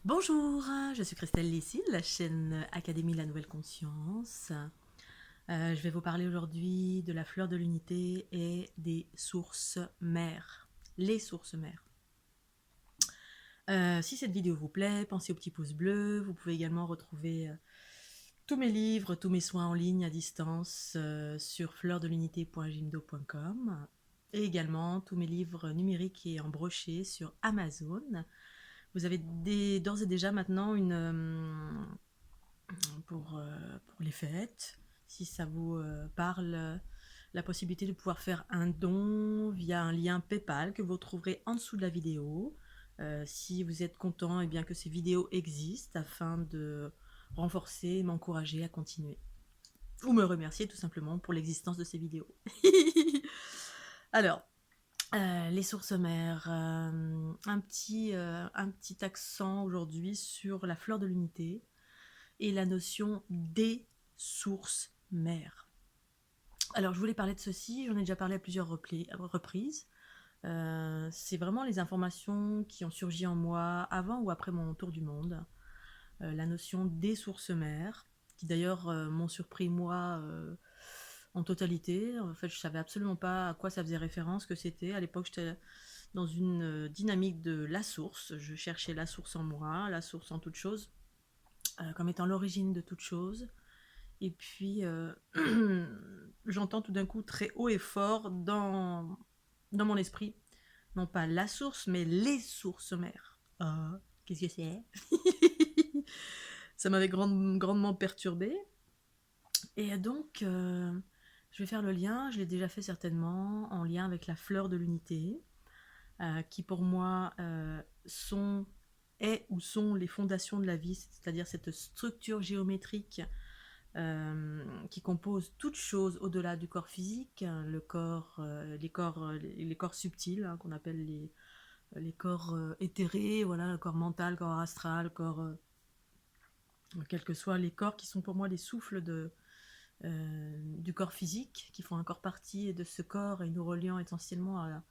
Bonjour, je suis Christelle Lissy de la chaîne Académie de la Nouvelle Conscience. Je vais vous parler aujourd'hui de la fleur de l'unité et des sources mères. Les sources mères. Si cette vidéo vous plaît, pensez au petit pouce bleu. Vous pouvez également retrouver tous mes livres, tous mes soins en ligne à distance sur fleurdelunité.jimdo.com et également tous mes livres numériques et en brochet sur Amazon. Vous avez d'ores et déjà maintenant pour les fêtes, si ça vous parle, la possibilité de pouvoir faire un don via un lien PayPal que vous trouverez en dessous de la vidéo. Si vous êtes content, et bien que ces vidéos existent afin de renforcer et m'encourager à continuer. Ou me remercier tout simplement pour l'existence de ces vidéos. Alors, les sources mères, un petit accent aujourd'hui sur la fleur de l'unité et la notion des sources mères. Alors, je voulais parler de ceci, j'en ai déjà parlé à plusieurs reprises. C'est vraiment les informations qui ont surgi en moi avant ou après mon tour du monde. La notion des sources mères, qui d'ailleurs m'ont surpris moi en totalité. En fait, je savais absolument pas à quoi ça faisait référence, que c'était. À l'époque, j'étais dans une dynamique de la source. Je cherchais la source en moi, la source en toute chose, comme étant l'origine de toute chose. Et puis, j'entends tout d'un coup très haut et fort dans mon esprit, non pas la source, mais les sources mères. Ah, qu'est-ce que c'est? Ça m'avait grandement perturbée. Et donc, je vais faire le lien, je l'ai déjà fait certainement, en lien avec la fleur de l'unité, qui pour moi est ou sont les fondations de la vie, c'est-à-dire cette structure géométrique qui compose toute chose au-delà du corps physique, le corps, les corps subtils, hein, qu'on appelle les corps éthérés, voilà, le corps mental, le corps astral, le corps, quels que soient les corps qui sont pour moi les souffles du corps physique, qui font encore partie de ce corps et nous reliant essentiellement à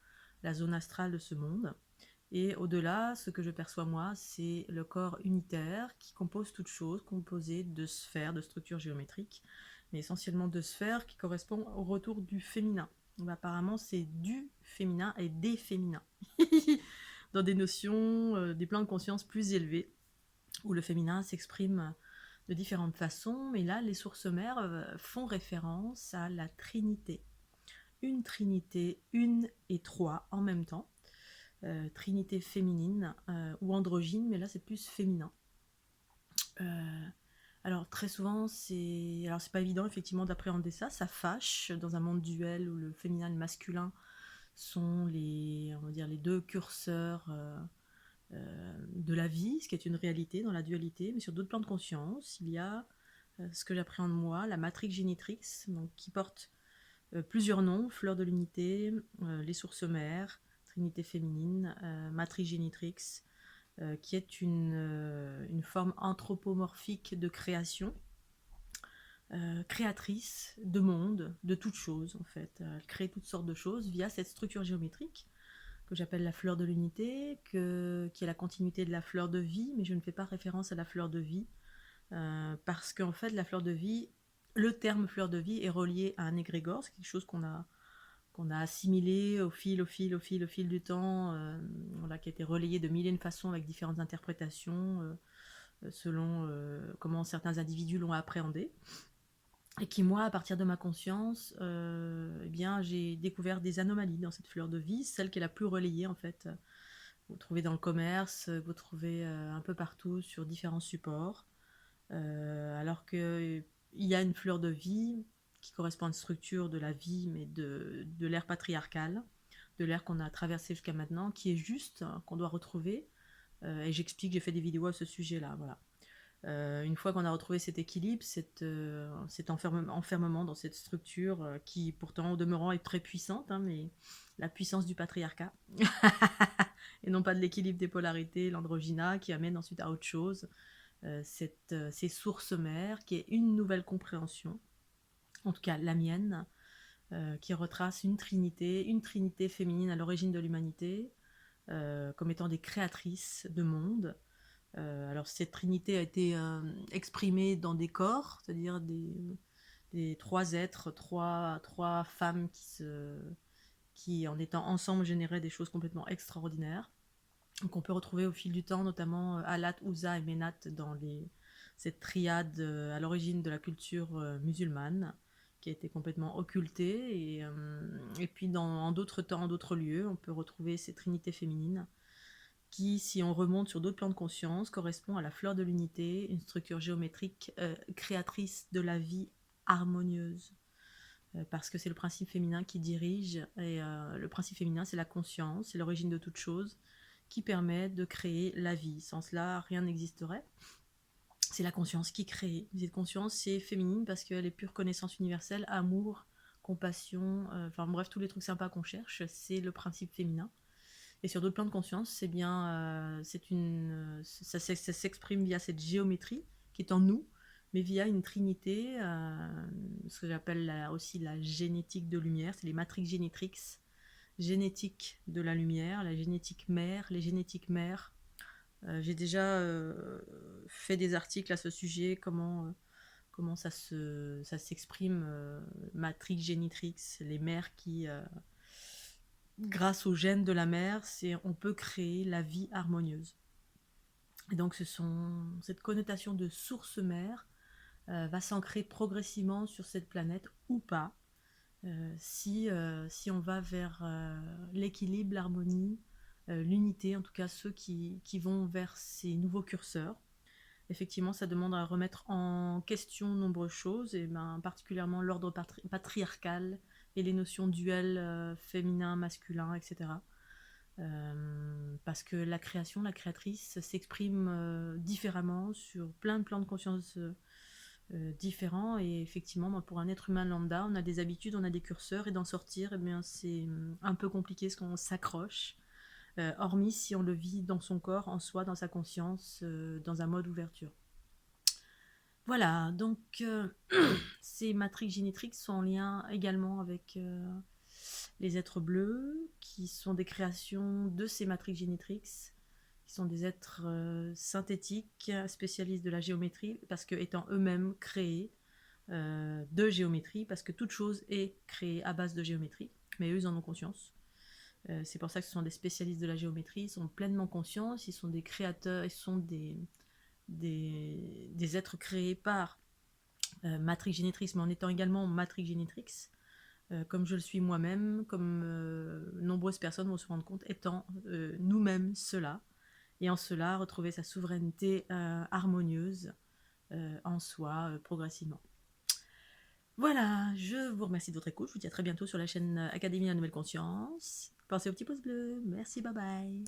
la zone astrale de ce monde. Et au-delà, ce que je perçois moi, c'est le corps unitaire qui compose toute chose, composé de sphères, de structures géométriques, mais essentiellement de sphères qui correspondent au retour du féminin. Donc, apparemment, c'est du féminin et des féminins, dans des notions, des plans de conscience plus élevés, où le féminin s'exprime de différentes façons, mais là, les sources mères font référence à la Trinité. Une Trinité, une et trois en même temps, trinité féminine ou androgyne, mais là c'est plus féminin. Euh, alors très souvent c'est pas évident effectivement d'appréhender ça, ça fâche dans un monde duel où le féminin et le masculin sont on va dire les deux curseurs de la vie, ce qui est une réalité dans la dualité, mais sur d'autres plans de conscience, il y a ce que j'appréhende moi, la matrix génitrix, donc qui porte plusieurs noms, fleur de l'unité, les sources mères, trinité féminine, matrix génitrix, qui est une forme anthropomorphique de création, créatrice de monde, de toutes choses en fait. Elle crée toutes sortes de choses via cette structure géométrique que j'appelle la fleur de l'unité, qui est la continuité de la fleur de vie, mais je ne fais pas référence à la fleur de vie, parce qu'en fait la fleur de vie, le terme fleur de vie est relié à un égrégore, c'est quelque chose qu'on a assimilé au fil du temps, voilà, qui a été relayé de mille et une façons avec différentes interprétations selon comment certains individus l'ont appréhendé. Et qui, moi, à partir de ma conscience, eh bien, j'ai découvert des anomalies dans cette fleur de vie, celle qui est la plus relayée en fait. Vous trouvez dans le commerce, vous trouvez un peu partout sur différents supports, alors qu'il y a une fleur de vie qui correspond à une structure de la vie, mais de l'ère patriarcale, de l'ère qu'on a traversée jusqu'à maintenant, qui est juste, hein, qu'on doit retrouver. Et j'explique, j'ai fait des vidéos à ce sujet-là. Voilà. Une fois qu'on a retrouvé cet équilibre, cet enfermement dans cette structure qui, pourtant, au demeurant, est très puissante, hein, mais la puissance du patriarcat, et non pas de l'équilibre des polarités, l'androgyna, qui amène ensuite à autre chose, ces sources mères, qui est une nouvelle compréhension, en tout cas la mienne, qui retrace une trinité féminine à l'origine de l'humanité, comme étant des créatrices de monde, Alors cette trinité a été exprimée dans des corps, c'est-à-dire des trois êtres, trois femmes qui, en étant ensemble, généraient des choses complètement extraordinaires. Donc on peut retrouver au fil du temps, notamment Alat, Uzza et Menat dans cette triade à l'origine de la culture musulmane, qui a été complètement occultée. Et puis en d'autres temps, en d'autres lieux, on peut retrouver ces trinités féminines qui, si on remonte sur d'autres plans de conscience, correspond à la fleur de l'unité, une structure géométrique créatrice de la vie harmonieuse. Parce que c'est le principe féminin qui dirige, et le principe féminin, c'est la conscience, c'est l'origine de toute chose, qui permet de créer la vie. Sans cela, rien n'existerait. C'est la conscience qui crée. Cette conscience, c'est féminine parce qu'elle est pure connaissance universelle, amour, compassion, enfin bref, tous les trucs sympas qu'on cherche, c'est le principe féminin. Et sur d'autres plans de conscience, c'est bien, ça s'exprime via cette géométrie qui est en nous, mais via une trinité, ce que j'appelle aussi la génétique de lumière, c'est les matrix génétrix, génétique de la lumière, la génétique mère, les génétiques mères. J'ai déjà fait des articles à ce sujet, comment ça s'exprime, matrix génétrix, les mères qui grâce aux gènes de la mère, on peut créer la vie harmonieuse. Et donc cette connotation de source mère va s'ancrer progressivement sur cette planète ou pas, si on va vers l'équilibre, l'harmonie, l'unité, en tout cas ceux qui vont vers ces nouveaux curseurs. Effectivement, ça demande à remettre en question de nombreuses choses, et particulièrement l'ordre patriarcal et les notions duelles féminin, masculin, etc. Parce que la création, la créatrice s'exprime différemment sur plein de plans de conscience différents, et effectivement, pour un être humain lambda, on a des habitudes, on a des curseurs, et d'en sortir, c'est un peu compliqué parce qu'on s'accroche, hormis si on le vit dans son corps, en soi, dans sa conscience, dans un mode ouverture. Voilà, donc ces matrix génétriques sont en lien également avec les êtres bleus, qui sont des créations de ces matrix génétriques, qui sont des êtres synthétiques, spécialistes de la géométrie, parce que étant eux-mêmes créés de géométrie, parce que toute chose est créée à base de géométrie, mais eux, ils en ont conscience. C'est pour ça que ce sont des spécialistes de la géométrie, ils sont pleinement conscients, ils sont des créateurs, ils sont des êtres créés par Matrix Génétrix, mais en étant également Matrix Génétrix, comme je le suis moi-même, comme nombreuses personnes vont se rendre compte, étant nous-mêmes cela, et en cela retrouver sa souveraineté harmonieuse en soi progressivement. Voilà, je vous remercie de votre écoute, je vous dis à très bientôt sur la chaîne Académie de la Nouvelle Conscience. Pensez au petit pouce bleu, merci, bye bye.